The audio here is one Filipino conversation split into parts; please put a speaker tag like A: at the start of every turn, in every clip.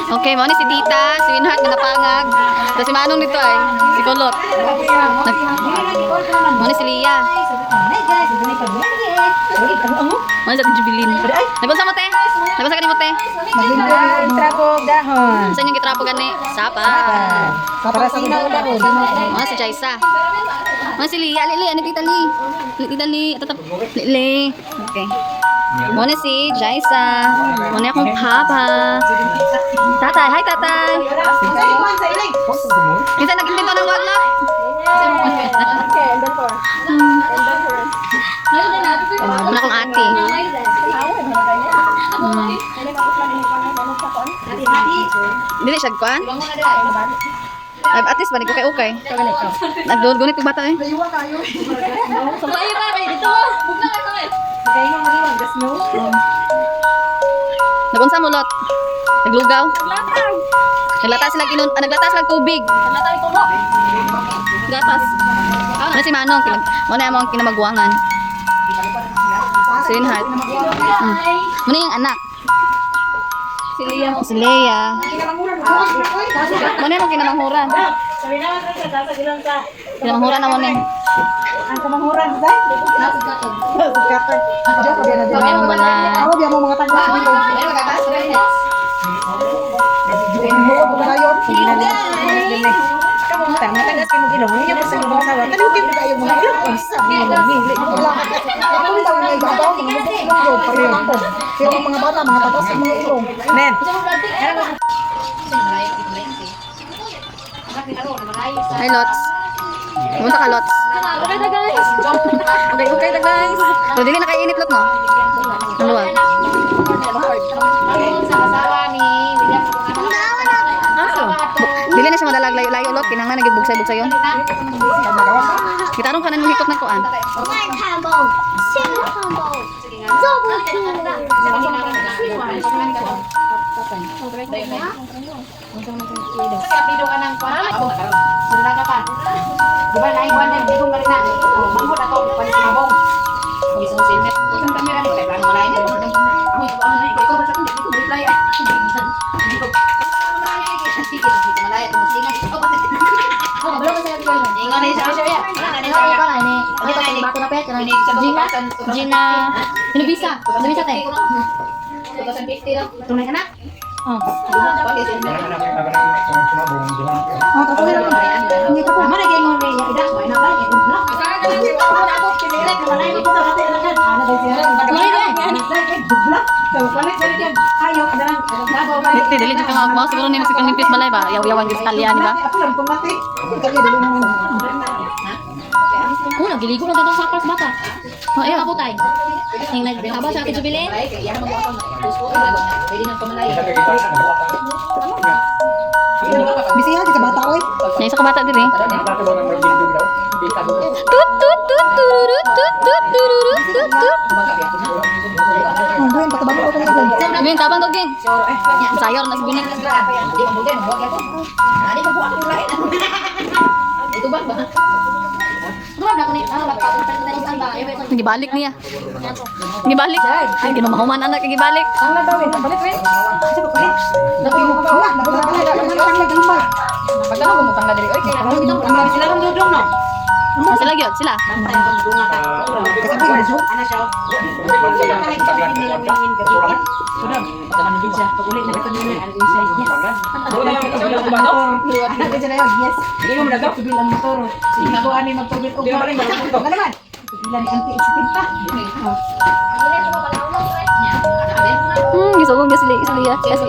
A: Okay, mo ni si Tita, si Winhat nga napangag. Tapos si Manong dito ay si Kulot. Mo ni si Lia. Mo ni sa Jubilin. Nabunsa mo te? Nabunsa ka ni mo te?
B: Trapog dahon.
A: Saan yung gitrapo gani? Sapa.
B: Para sa ina dahon.
A: Mo si Jaisa. Mo si Lia, Lili, ano Tita Li? Tita Li, tatap Li. Okay. Mo ni si Jaisa. Mo ni akong papa. Tatay, hi tatay. Kita nag-invento ng waglot. Ano akong ate. Dili siya kuan? At least balik ko kay okay. Nagdulgunit yung bata eh.
C: Sabay ba kayo dito? Bugna ka kami.
A: Nagunsa mo lot? Naglugaw?
C: Latang.
A: Naglatas sila naglatas lang tubig.
C: Latang tulo.
A: Gatas. Ano si Manong? Muna yung mga kinamagwangan. Sweetheart. Muna yung anak. Si Leia. Muna yung kinamanghuran. Kinamanghuran na muna.
B: Ang kamanghuran sa day? Sugatan.
A: Kami ang bala.
B: Ako biya mo mga tagwa sa bilog. Kamu tama tagas kimo gilong niya pa sa lubong sawa. Kani utim kayo mga ilong unsa ni mo ni. Ako daw ngay gato mga lubong pareho ko. Pero mga bata mga tatas mga ilong. Men.
A: Hi Lots. Pumunta ka Lots.
C: Okay na guys.
A: Okay na guys. So dili na kay init Lot no? Ano ba? Dili na siya madalag layo-layo Lot. Kinahanglan nagigbugsay-bugsay yun. Kitarong kanan mo hikot na kuan. Gina. Hinubisa. Hinubisa te. 2,050 lang. Tunay ka na? Oh.
B: Tapos lang. Hindi ka pa.
D: Mana gay mo ni ida ko ina ba? Ina. Ako pinilit ko malay ko to dati alagan. Ana ba siya?
A: Tuloy na.
D: Dubla. So palit sa diyan. Ayo kadalang dago ba?
A: Dili ka mo siguro ni masikang nimpis balay ba? Yaw-yawan gis kalyan ba?
B: Ako lang pumati. Kaya dali mo.
C: Una, giligo na datong sakal sa bata.
A: Oh, ayo.
C: Kaputay. Yung naghaba sa akin Jubilin.
D: Kaya mo ako. Pwede nang pamalay.
B: Bisihan di ka bata oy.
A: Nay isa ka bata diri. Tut tut tut turut tut tut turut tut tut.
B: Ang buwan patabang ko tong
A: Bin tabang to gin. Sayor na si Binek.
D: Di mo din, huwag ako. Ani ko buak ko lain. Itu ba?
C: Duwa na ko ni talisan ba?
A: Gibalik niya. Gibalik. Ay ginumahuman anak gibalik.
B: Ang na daw balik rin. Lagi mo ka ba? Nagambal.
A: Pagka mo mutang na diri. Oy kaya
D: Ang bitong ang sila ng dudong no.
A: sila gyud sila.
D: Bantay ng bunga ka. Ana siya. Sila ka kita bikin nila win-win gabi. Sudah, teman din siya. Pag ulit na ito nila, ano din siya. Yes. Ano din siya yes.
B: Hindi mo nagaw bilang motor.
D: Sige ko ani magtubig og ba rin. Ito ka naman. Bilang ni anti isinta.
A: Gisugong gas sila kasi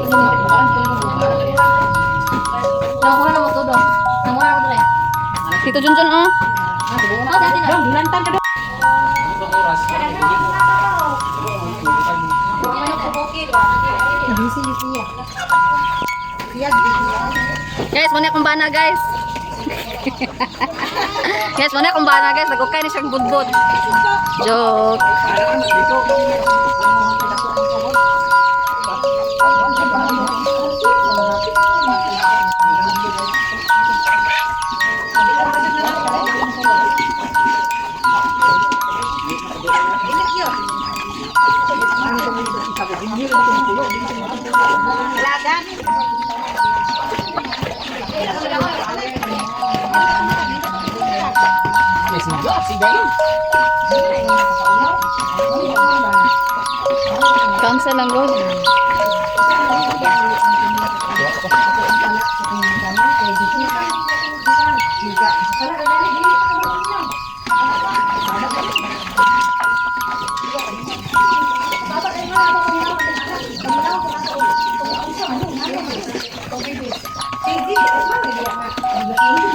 C: Namura na mo to do. Namura mo dre.
A: Tito Junjun oh.
C: Dati na.
D: Dilantan ka.
B: Bisi siya. Siya
A: Guys, muna akong bana guys. Guys, muna akong bana guys. Nagukay na siyang budbud. Joke. Cancel lang, Lord.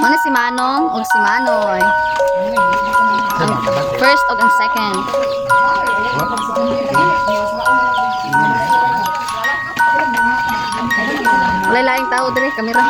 A: Ano si Manong o si Manoy? Ang first o ang second? Wala laing tao dire, kamera.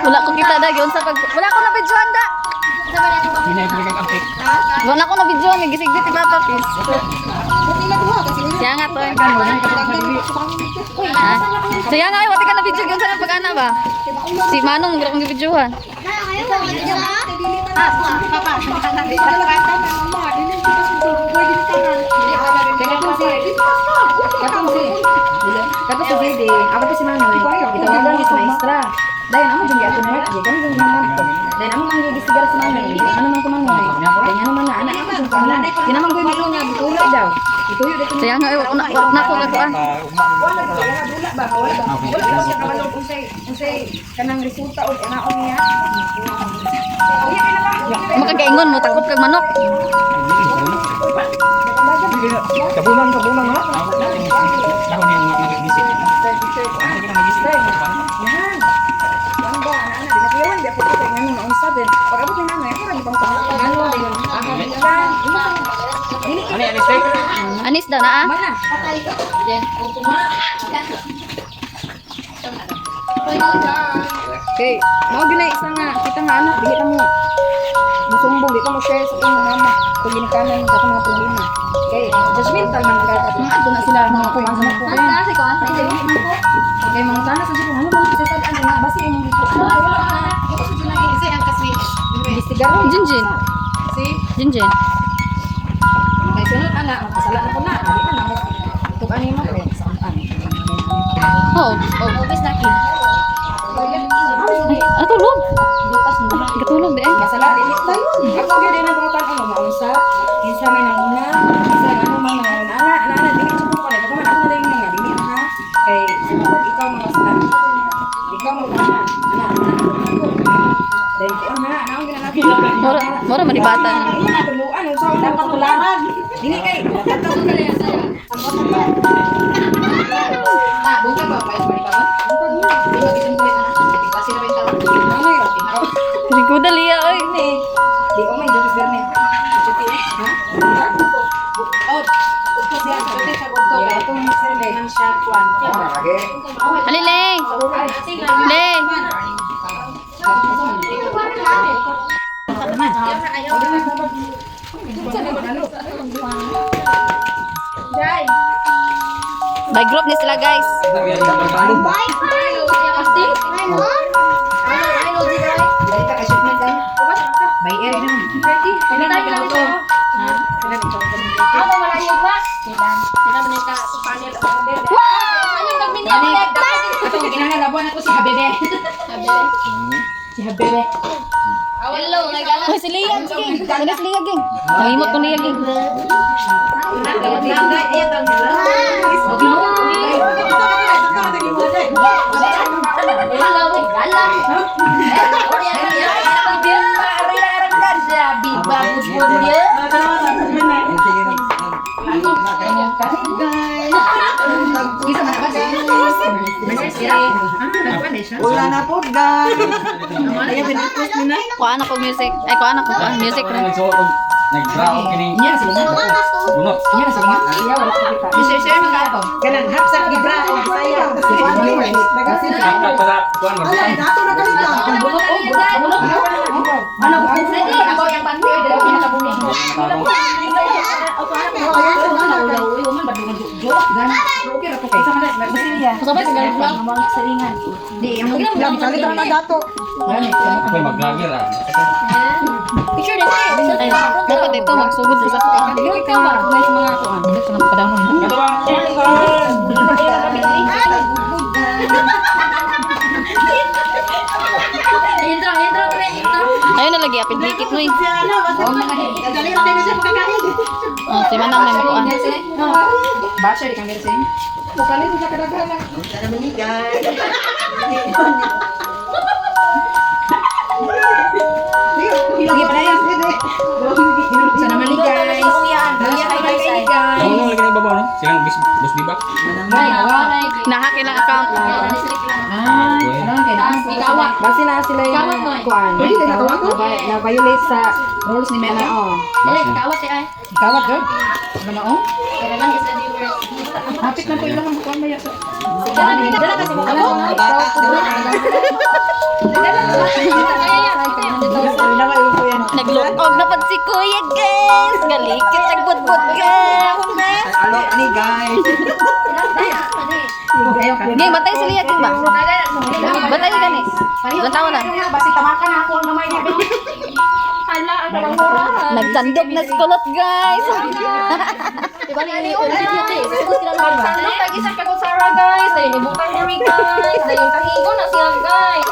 A: Wala ko kita da yun sa pag wala ko na videoan da. Wala ko na videoan may gisig ti Papa Pis. Siya nga to. Ha? Siya nga wala ka na video yun sa pag-ana ba? Si Manong wala kong videoan.
D: Katong si Dede, ako po si Manoy. Itawagan ni sa maestra. Dahil amo jung giaton work, di kami jung mangamto. Dahil amo man gisigar si Manoy, ano man ko Manoy. Dahil ano man na anak ako jung kamulan. Di naman ko milo niya bituloy daw. Ituyo dito.
A: Siya nga wala na ko kakuan.
D: Wala ba? Wala siya kabalog unsay kanang resulta og anaon niya.
A: Makagaingon mo takot kag manok.
E: Kabulan ha? Dahon yung nag-visit. Ano kita nag-visit?
D: Yan. Yan ba? Ana, di napiyawan di ako kay ngano na unsa din. Pag abot ni nanay, ako ra gibang ngano din.
E: Ano yan, mistake?
A: Anis daw na ah.
D: Mana? Okay, mau gina isa nga kita nga anak di kita mo musumbong di ka mo share sa iyong mama kung ginikanan sa mga problema. Okay, judgmental man ka at ato na sila mga ko ang mga ko.
A: Ano si ko?
D: Okay, mga sana sa sila ano man sa sad ana basi imong dito. Ito sa sila kasi ang kasi investigar
A: Jinjin.
D: si
A: Jinjin.
D: kay sunod ana kasala na ko na dali na ako. Ito ani mo ko sa an.
A: Oh,
D: Obis na kin.
A: ay, atulog.
D: Butas mo.
A: Katulog de.
D: Masala dili tayo. Ako gyud din ang pangutan ano maunsa. Kinsa may nanguna, kinsa ano man nanguna. Ana dili sa ko pala. Kung man ako na nga dili ha. Kay ikaw mga sala. Ikaw mo na. Ana. Dahil ko ana, naong ginanatin.
A: Mora madibatan.
D: Ina tuluan unsa ang patularan. Dili kay tataw ka lang sa. Ah, buka ba pa ba ka? Di ba kitang kulit na? Kasi na bentaw. Ano yun?
A: Riguda liya oy.
D: Di ko may jokes garne. Chuti ha? Oh, ito siya sa hotel sa Bogdo kay itong survey ng shot one.
A: Alileng. Leng. By group ni sila guys.
D: Dali ka kay shipment kan? By air naman. Pila na ka to? Ha? Pila na ka? Atong ginahalabuan ako si Habebe. Si Habebe.
A: Hoy si Lia, sige. Ano si Lia ging? Mahimot ko Lia ging.
B: Wala na po, guys.
A: Kuha na ko music. Ay kuha na ko music rin.
E: Nag-draw kini.
D: Iya sila nga.
E: Bunot.
D: Iya sila nga. Iya wala ko kita. Share man ka to.
B: Kanang hapsak gibra o saya.
E: Angkat para kuan mo.
B: Ay, dato na kami ka.
D: Ano ko sige ako yang pantir dari pinakabumi.
C: Sabay sa galing lang.
B: Kalit na dato.
E: Ako maglagir ah.
C: Picture din eh.
A: Ay, dapat ito magsugod sa sakto.
C: Ikaw ba? May mga kuan.
A: Ito na padaw mo.
E: Kato ba?
C: Intro pre.
A: Ayun na lagi, apit likit mo eh.
B: Kalit na siya pagkakain.
A: Oh, si Manang may makuan.
D: Basher di kamera sin.
B: Kalit sa kadaghanan.
D: Lagi pa yan. Sa naman ni guys. Luya kay guys.
E: Ano lagi ng babaw no? Silang bus bibak.
A: Nahak ilang account.
D: Ay, ano kay
C: Ikawat.
D: Basi na sila
C: Kawat
D: yung
C: mo eh.
D: kuan.
B: Pwede na tawag ko?
D: Na violate sa rules ni Mena oh.
C: Dili kawat ay.
D: Kawat gud. Ano na oh?
C: Kaya lang is the viewers.
D: Hapit na ko ilang ang kuan maya.
C: Dala kasi mo ako.
A: Naglukog na pag si Kuya, guys. Galikit, nagbudbud, guys.
E: Alo ni guys.
D: Ayo ka.
A: Gay, batay si Liya, King ba? Batay ka ni. Ilang taon na?
D: Basi tamakan na ako ang gamay niya.
C: Hala, ang walang mura.
A: Nagtandog na si Kulot, guys.
C: Diba ni ulit natin? Sus kinalaman ba? Sandok kay isang kagutsara guys. Dahil ibutang diri guys. Dahil yung tahigo na siya guys.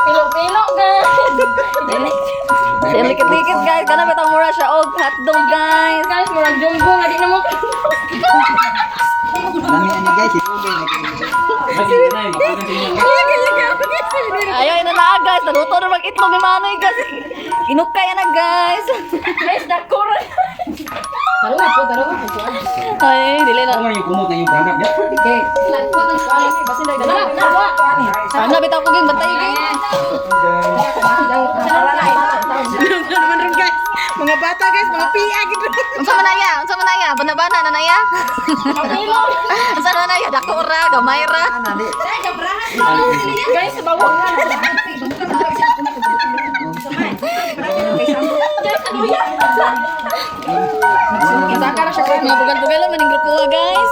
C: Pilo-pilo guys.
A: Siya likit-likit, guys. Kana ba mura siya? Og hotdog, guys.
C: Guys, murag jumbo nga di na mo.
A: Ayaw, ina na, guys. Naluto na mag-itlog ni Manoy, guys. Inukay na, guys.
C: Guys, dakura.
D: Tarungan po.
A: Ay, dili na.
E: Ano yung kumot na yung perangkap ya?
D: Okay.
C: Lagpot ang suali.
D: Basi na
C: Dala, dala.
A: Sana bitaw ko ging batay, guys.
B: Naman rin guys. Mga bata guys, mga PA gitu.
A: Unsa man naya? Unsa man naya? Bana-bana na naya? Unsa man naya? Dako ra, gamay ra.
C: Guys, bawang nga. Guys, ano yan?
D: Isaka na siya ko.
A: Mga bugal-bugalan man yung grupo, guys.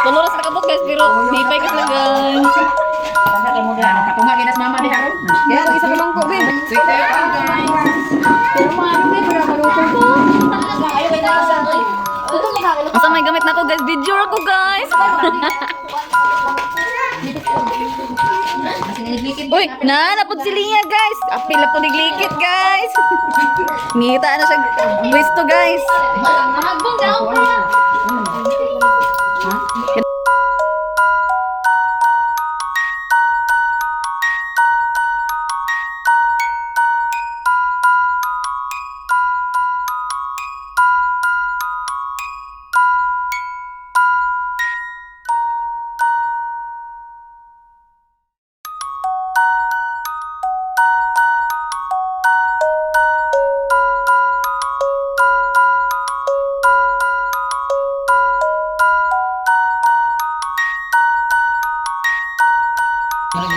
A: Tuluras na kabot, guys, pero lipay ka sila, guys.
D: Patunga kinas mama ni Haron.
B: Kaya ang isa ka lang ko, Ben.
D: Sweet tayo ka guys.
C: Pero maano ba? Para maluto ko. Ayaw ba na sa ito? Ito magkakalo.
A: Unsa may gamit na ko, guys? Video ako, guys. Uy, napod si Lia, guys. Apil na po niglikit, guys. Ngita na siya. Pwesto, guys.
C: Mahagbong daw pa.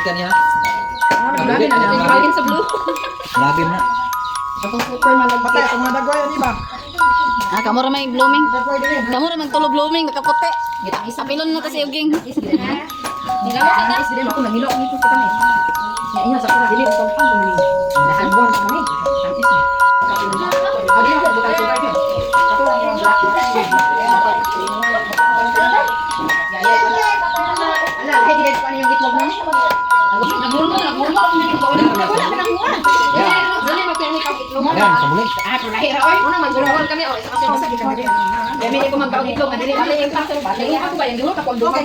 E: Ikan ya.
D: Labi na lang.
C: Bagin sa blue.
E: Labi na.
B: Atong super malagpatay sa mga dagway ani ba?
A: Ah, kamu ra may blooming.
B: Dagway din.
A: Kamu ra magtulo blooming, nakaputi. Apilon na kasi uging.
C: Nilamot ka.
D: Is din ako nangilo ni ko kami. Ya iya sa pura dili ko pang ko ni. Dahan buwan sa kami. Antis ni. Adi ako bukan sugar ko. Ato lang yung black. Ala, hay dili ko ano yung itlog na.
C: Nagmulmo. Wala ka nakuha. Dali magpirmi ka itlog.
E: Yan, sabulay.
D: Ah, pero lahira oy.
C: Una magdurahon kami. O, isa kasi
D: Sa kita dili. Demi ko magkaon itlog, dili ano yung pasok. Dili ako ba yung dulo ka pag dulo.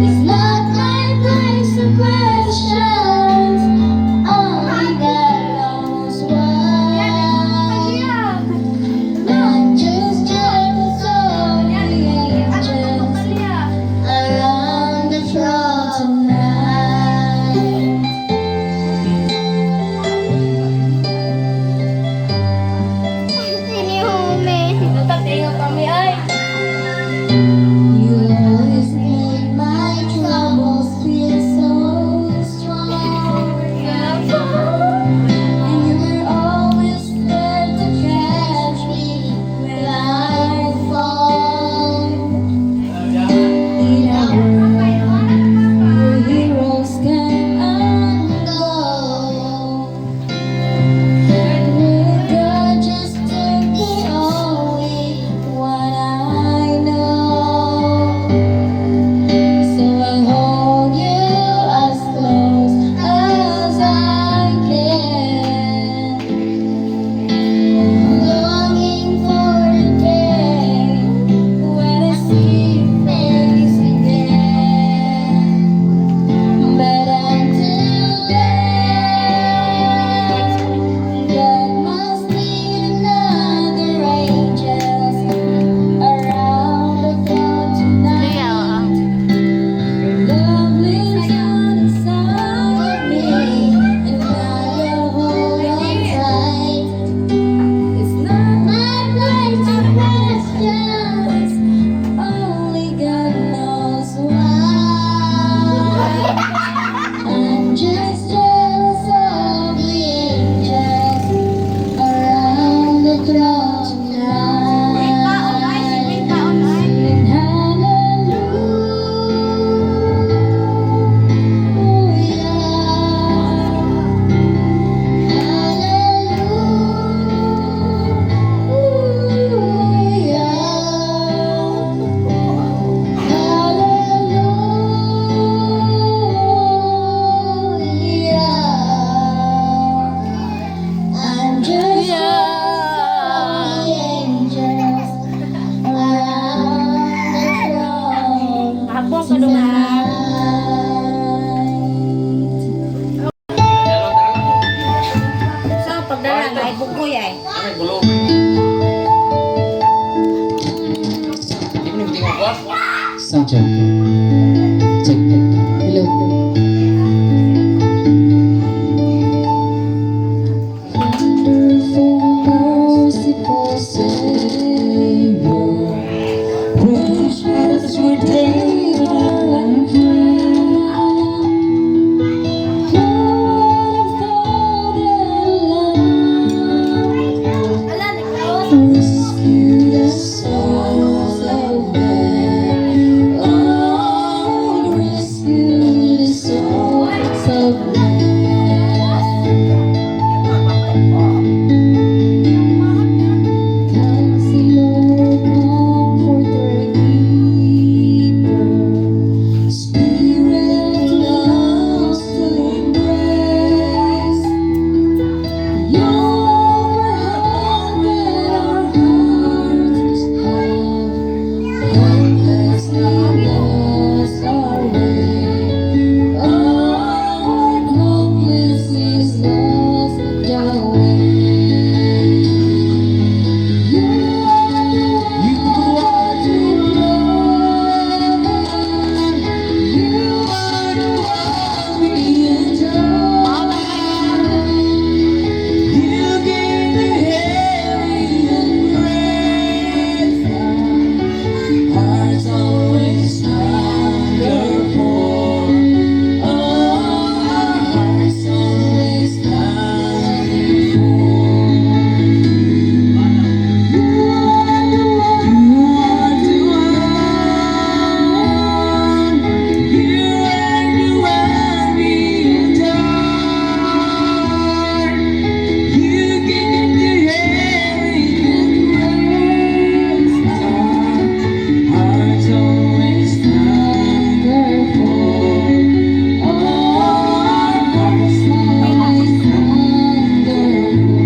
F: It's not my place to questions. Only God knows why. Not just jealous of the angels around the throne tonight.
G: Sound check. Check. Hello.
F: Wonderful, merciful Savior, precious Redeemer and friend, Lord of Fatherland, rescue the souls of men. Oh, rescue the souls of men. Counselor, Comforter, Keeper, Spirit loves to embrace. Your hand and our hearts have helplessly lost our way. Our hopelessness lost the way. You are the one. You are the one we adore. You gave the heaven grace. Hearts always hunger for. Oh, our hearts always hunger for.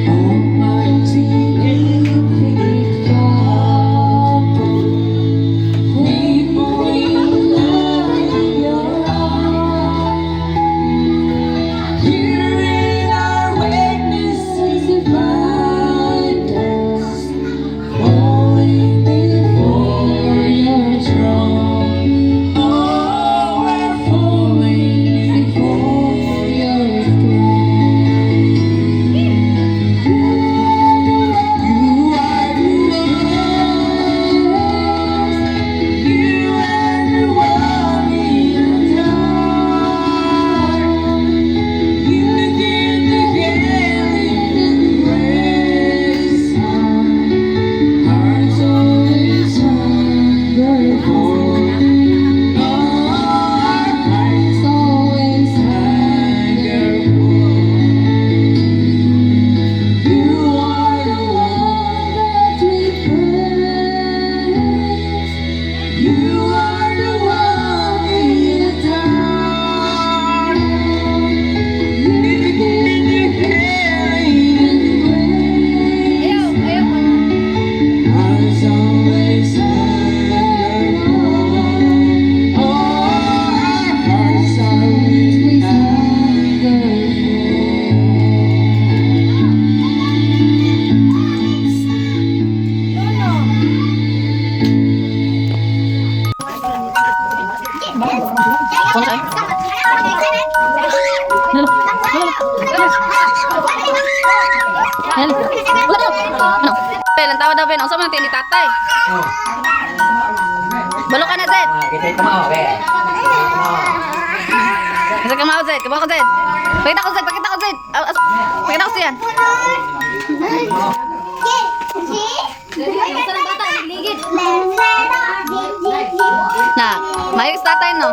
F: Almighty infinite Father, we believe in your heart. Here in our weaknesses and find us, falling before your throne. Oh, we're falling before your throne. You are the one we adore. You give the healing grace. Hearts always hunger for. Oh, our hearts always hunger for. You are the one that we praise. You are the one we adore. You give the healing grace. Hearts always hunger for. Oh, our hearts always hunger
A: Hello. Wala to. Ano? Ben, ang tawad daw, Ben. Ang sama ng ni tatay. Balo ka na, Zed.
E: Kita yung kumao, be.
A: Kasi kamao, Zed. Kamao ko, Zed. Pakita ko, Zed. Pakita ko, Zed. Pakita ko siyan. Na, mayos tatay, no?